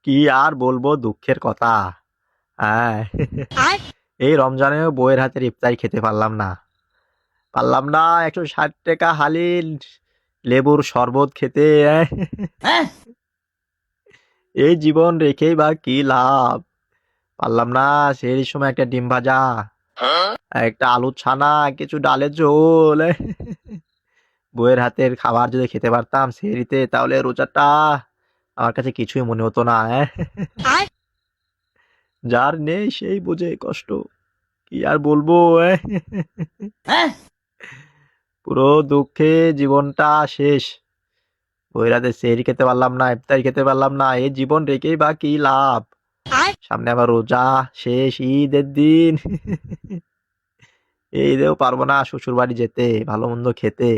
কি আর বলবো, দুঃখের কথা। হ্যাঁ, এই রমজানেও বউয়ের হাতের ইফতারি খেতে পারলাম না 160 টাকা হালি লেবুর শরবত খেতে। এই জীবন রেখেই বা কি লাভ। পারলাম না। সেই সময় একটা ডিম ভাজা, একটা আলু ছানা, কিছু ডালের ঝোল। বউয়ের হাতের খাবার যদি খেতে পারতাম সেহরিতে, তাহলে রোজাটা আমার কাছে কিছুই মনে হতো না। যার নেই সেই বোঝে কষ্ট। কি আর বলবো। পুরো দুঃখে জীবনটা শেষ। বউয়ের হাতে সেহরি খেতে পারলাম না, ইফতারি খেতে পারলাম না, এই জীবন রেখেই বা কি লাভ। সামনে আবার রোজা, শেষ ঈদের দিন। এই ঈদেও পারবো না শ্বশুর বাড়ি যেতে, ভালো মন্দ খেতে।